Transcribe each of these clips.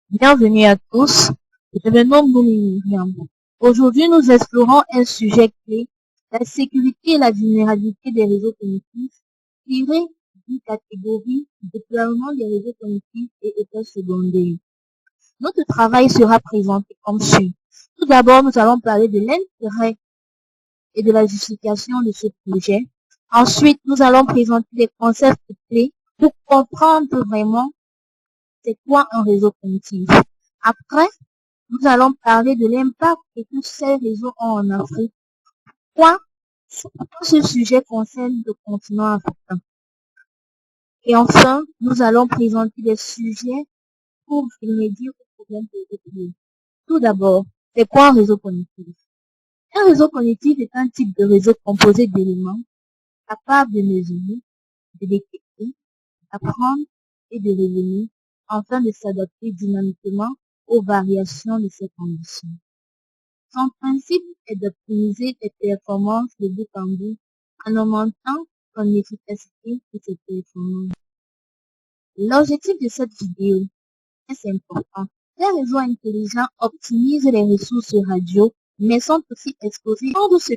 Bienvenue à tous. Je me nomme Myriam. Aujourd'hui, nous explorons un sujet clé, la sécurité et la vulnérabilité des réseaux cognitifs, tiré d'une catégorie déploiement des réseaux cognitifs et écoles secondaires. Notre travail sera présenté comme suit. Tout d'abord, nous allons parler de l'intérêt et de la justification de ce projet. Ensuite, nous allons présenter des concepts clés pour comprendre vraiment c'est quoi un réseau cognitif. Après, nous allons parler de l'impact que tous ces réseaux ont en Afrique. Pourquoi ce sujet concerne le continent africain. Et enfin, nous allons présenter des sujets pour remédier aux problèmes de. Tout d'abord, c'est quoi un réseau cognitif? Un réseau cognitif est un type de réseau composé d'éléments capables de mesurer, de détecter, d'apprendre et de revenir afin de s'adapter dynamiquement aux variations de ces conditions. Son principe est d'optimiser les performances de bout en bout en augmentant son efficacité et ses performances. L'objectif de cette vidéo est important. Les réseaux intelligents optimisent les ressources radio, mais sont aussi exposés de se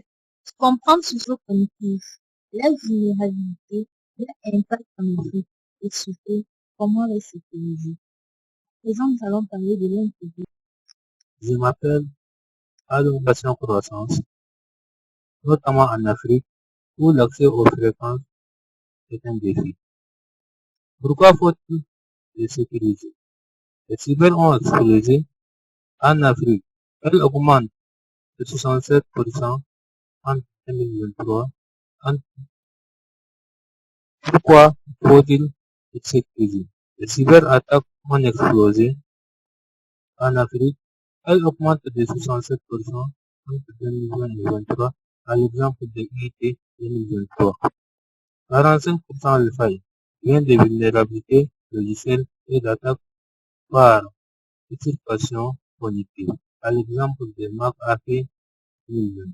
comprendre sur ce cognitif, la vulnérabilité, l'impact en Afrique et surtout comment les sécuriser. Présent, nous allons parler de l'intérêt. Je m'appelle Allocation Croissance, notamment en Afrique, où l'accès aux fréquences est un défi. Pourquoi faut-il les sécuriser? Les cyber ont explosé en Afrique. Elles augmentent de 67% en 2023. Pourquoi faut-il les sécuriser? Les cyberattaques ont explosé en Afrique. Elles augmentent de 67% entre 2020 et 2023, à l'exemple de IT 2023. 45% de failles viennent de vulnérabilités logicielles et d'attaques par usurpation cognitive, à l'exemple de McAfee 2022.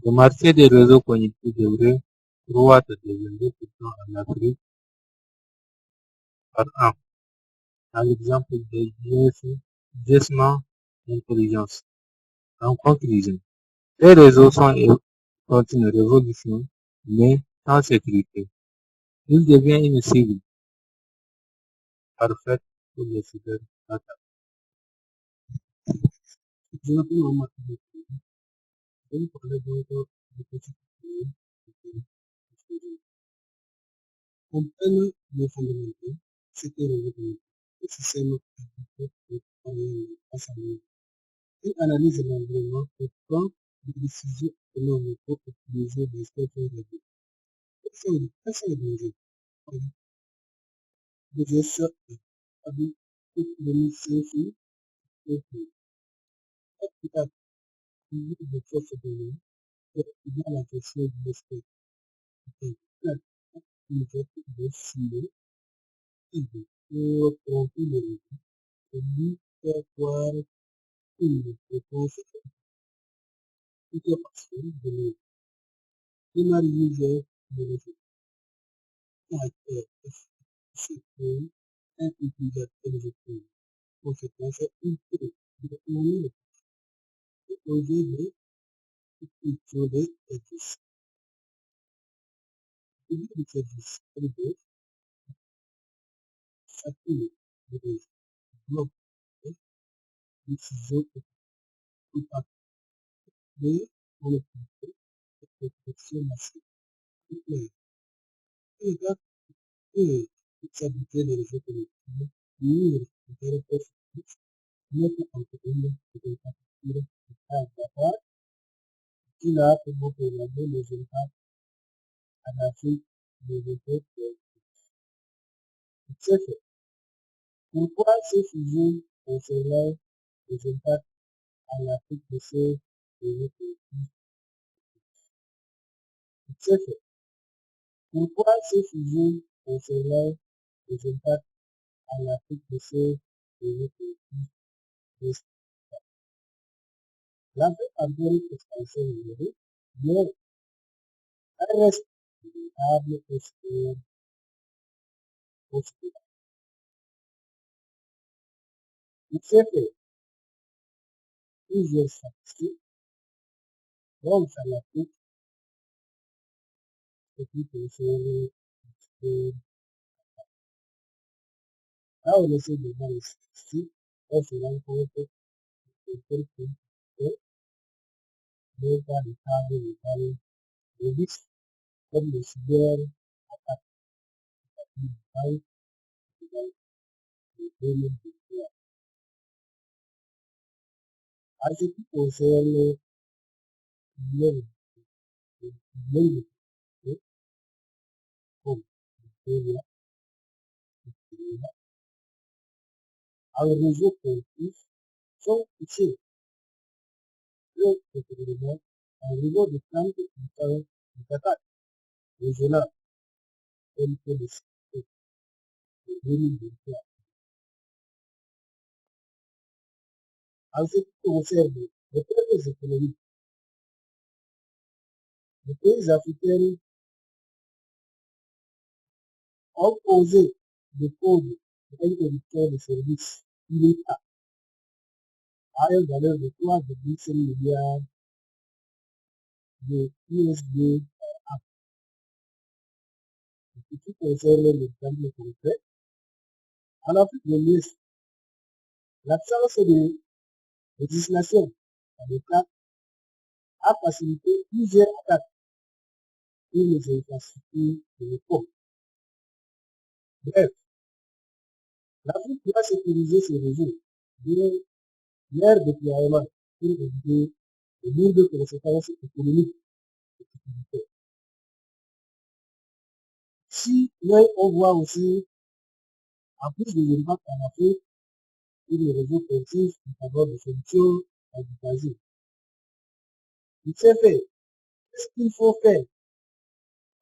Le marché des réseaux cognitifs devrait croître de 22% en Afrique par an, à l'exemple de Jesma Intelligence. En conclusion, les réseaux sont une révolution, mais sans sécurité. Il devient une cible parfaite pour les cyberattaques. Je m'appelle Mohamed. Je vais parler donc de petits comprennent les fondamentaux, ce qu'est le développement, le système éducatif et enseignement. Il analyse l'environnement et prend des décisions économiques pour optimiser les spectres de vie. Quels sont les dangers? Le gestion avec l'économie sans-fil et tout. Application de force de l'eau et dans la gestion de l'esprit. Une de silos et pour tromper les gens. Et lui faire croire une réponse interprétation de l'autre. Pénaliser le résultat. Caractère effectué un utilisateur légitime. Conséquence, il peut déterminer le projet de culture des services. Le but du service est de chacune des blocs de décision impactée dans le projet de protection massive. Et regarde et s'habituer les réseaux connectés, ni les récupérer positifs, mettre en commun les infrastructures à Dakar, qui a pour programmer les impacts à l'Afrique des réseaux c'est fait. Pourquoi ces fusions concernant les impacts à l'Afrique de ces réseaux c'est fait. Pourquoi ces fusions concernant les impacts à l'Afrique de ces réseaux l'Afrique a bien une expansion numérique, mais elle reste vulnérable au Il s'est fait plusieurs statistiques, donc ça l'applique ce qui concerne là on essaie de voir les statistiques, on se rend compte que quelqu'un peut ne pas de cadre de risques comme le cyberattaque de 2023. En ce qui concerne l'homme comme en réseau collectif sont touchés le gouvernement en niveau de 30% des attaques régionales telles que le de 2023. En ce qui concerne les pertes économiques, les pays africains ont posé des codes d'interruption de services immédiats à une valeur de 3,5 milliards de USD par an. Ce qui concerne l'exemple concret, en Afrique de l'Ouest, l'absence de législation en l'État a facilité plusieurs attaques sur les infrastructures de l'époque. Bref, l'Afrique doit sécuriser ses réseaux de leur déploiement pour éviter de lourdes conséquences économiques et sécuritaires. Si on voit aussi, en plus des impacts en Afrique, sur les réseaux collectifs en faveur de solutions envisagées. Il s'est fait. Qu'est-ce qu'il faut faire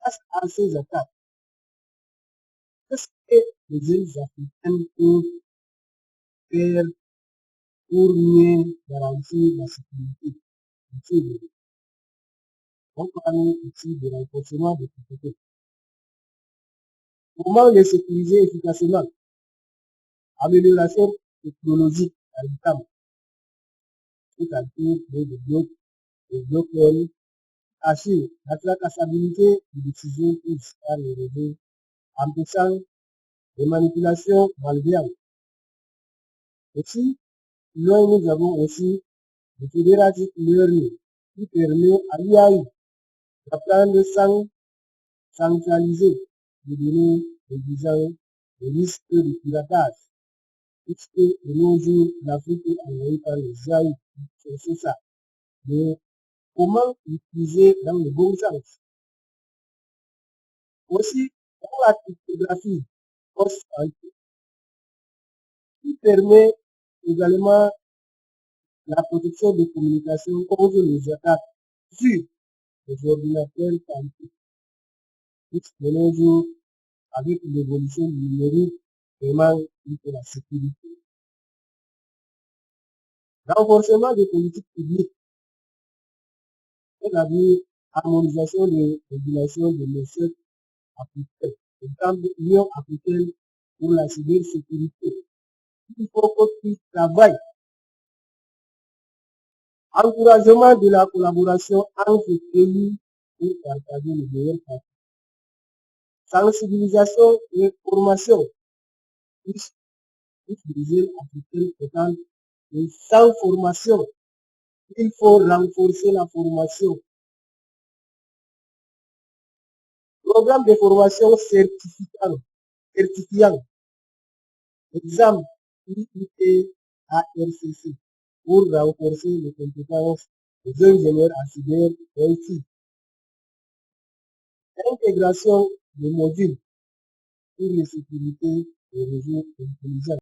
face à ces attaques? Qu'est-ce que les jeunes Africains peuvent faire pour mieux garantir la sécurité de ces réseaux? On parle ici de renforcement des compétences. Comment les sécuriser efficacement? Amélioration technologique à l'ITAM, c'est-à-dire le blockchain, assure la traçabilité des décisions prises par les réseaux, empêchant les manipulations malveillantes. Aussi, nous avons aussi le Federative Learning qui permet à l'IAI d'apprendre sans centraliser les données réduisant le risque de piratage, puisque de nos jours, l'Afrique est envahie par les AI, c'est ça. Mais comment l'utiliser dans le bon sens? Aussi, pour la cryptographie post-quantique, qui permet également la protection des communications contre les attaques sur les ordinateurs quantiques. De nos jours, avec l'évolution du numérique, vraiment, il faut la sécurité. Renforcement des politiques publiques, c'est-à-dire harmonisation des régulations de l'OCDE africaine, exemple l'Union africaine pour la cybersécurité. Il faut qu'ils travaillent. Encouragement de la collaboration entre pays pour partager les meilleures pratiques. Sensibilisation et formation. Plus les jeunes africains étant sans formation. Il faut renforcer la formation. Programme de formation certifiant. Exemple IIT-ARCC pour renforcer les compétences des ingénieurs en cyber IT. Intégration des modules pour les sécurités des réseaux intelligents.